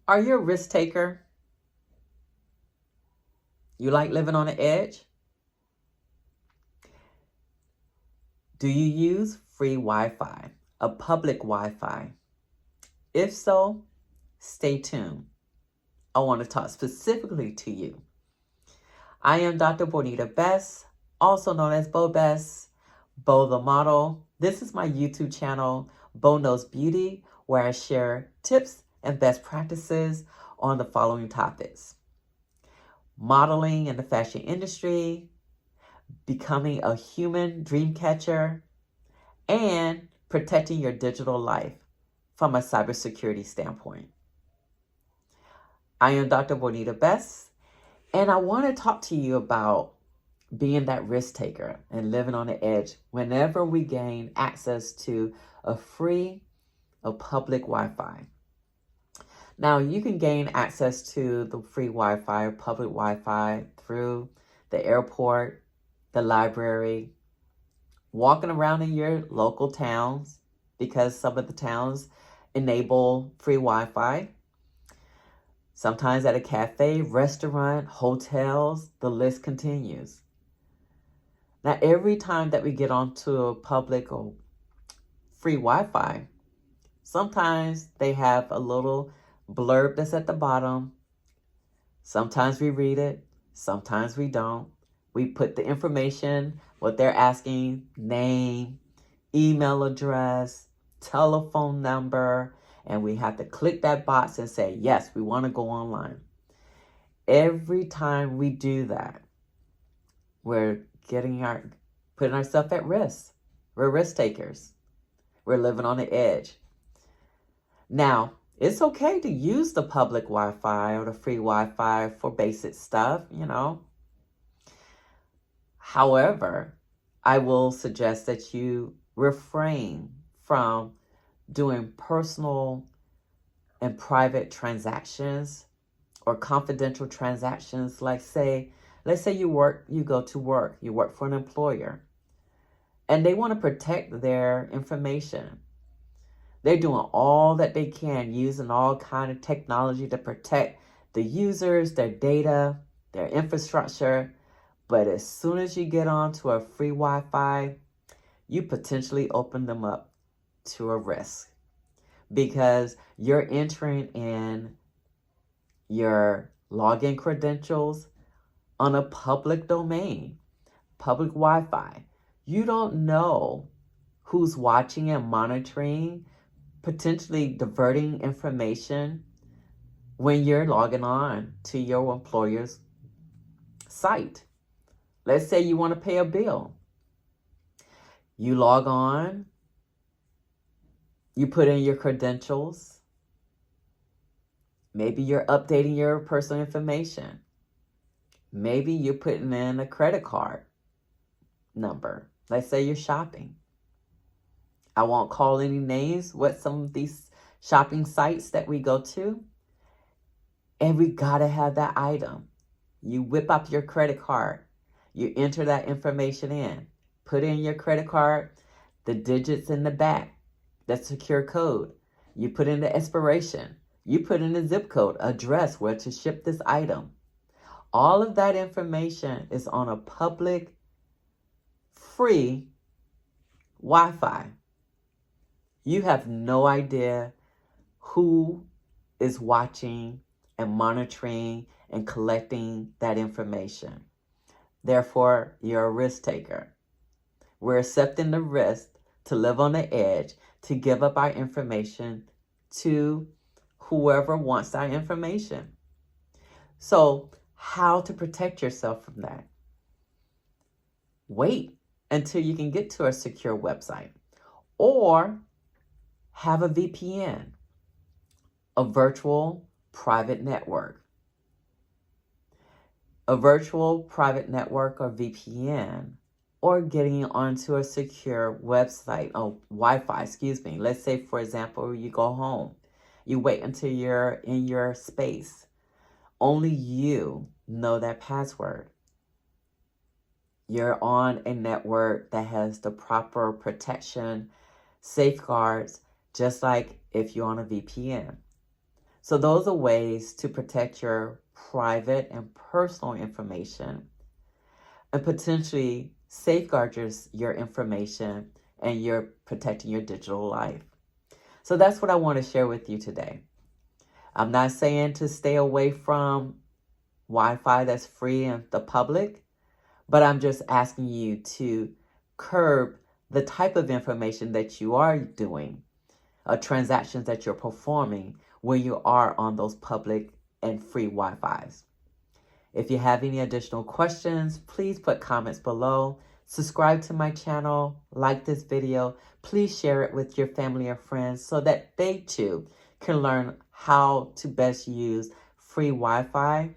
Are you a risk taker? You like living on the edge? Do you use free Wi-Fi, a public Wi-Fi? If so, stay tuned. I want to talk specifically to you. I am Dr. Bonita Best, also known as Bo Best, Bo the Model. This is my YouTube channel, Bo Knows Beauty, where I share tips and best practices on the following topics: modeling in the fashion industry, becoming a human dream catcher, and protecting your digital life from a cybersecurity standpoint. I am Dr. Bonita Best, and I want to talk to you about being that risk taker and living on the edge whenever we gain access to a public Wi-Fi. Now, you can gain access to the free Wi-Fi or public Wi-Fi through the airport, the library, walking around in your local towns, because some of the towns enable free Wi-Fi. Sometimes at a cafe, restaurant, hotels, the list continues. Now, every time that we get onto a public or free Wi-Fi, sometimes they have a little blurb that's at the bottom. Sometimes we read it, sometimes we don't. We put the information, what they're asking, name, email address, telephone number, and we have to click that box and say, yes, we want to go online. Every time we do that, we're putting ourselves at risk. We're risk takers. We're living on the edge. Now, it's okay to use the public Wi-Fi or the free Wi-Fi for basic stuff, However, I will suggest that you refrain from doing personal and private transactions or confidential transactions. Let's say you go to work, you work for an employer, and they want to protect their information. They're doing all that they can, using all kind of technology to protect the users, their data, their infrastructure. But as soon as you get onto a free Wi-Fi, you potentially open them up to a risk, because you're entering in your login credentials on a public domain, public Wi-Fi. You don't know who's watching and monitoring, potentially diverting information when you're logging on to your employer's site. Let's say you want to pay a bill. You log on, you put in your credentials. Maybe you're updating your personal information. Maybe you're putting in a credit card number. Let's say you're shopping. I won't call any names what some of these shopping sites that we go to. And we gotta have that item. You whip up your credit card. You enter that information in. Put in your credit card, the digits in the back, the secure code. You put in the expiration. You put in the zip code, address, where to ship this item. All of that information is on a public, free Wi-Fi. You have no idea who is watching and monitoring and collecting that information. Therefore, you're a risk taker. We're accepting the risk to live on the edge, to give up our information to whoever wants our information. So, how to protect yourself from that? Wait until you can get to a secure website, or have a VPN, a virtual private network. A virtual private network or VPN, or getting onto a secure website, Wi-Fi, Let's say, for example, you go home. You wait until you're in your space. Only you know that password. You're on a network that has the proper protection, safeguards, just like if you're on a VPN. So those are ways to protect your private and personal information and potentially safeguard your information, and you're protecting your digital life. So that's what I want to share with you today. I'm not saying to stay away from Wi-Fi that's free in the public, but I'm just asking you to curb the type of information that you are doing, transactions that you're performing when you are on those public and free Wi-Fis. If you have any additional questions, please put comments below. Subscribe to my channel, like this video. Please share it with your family or friends so that they too can learn how to best use free Wi-Fi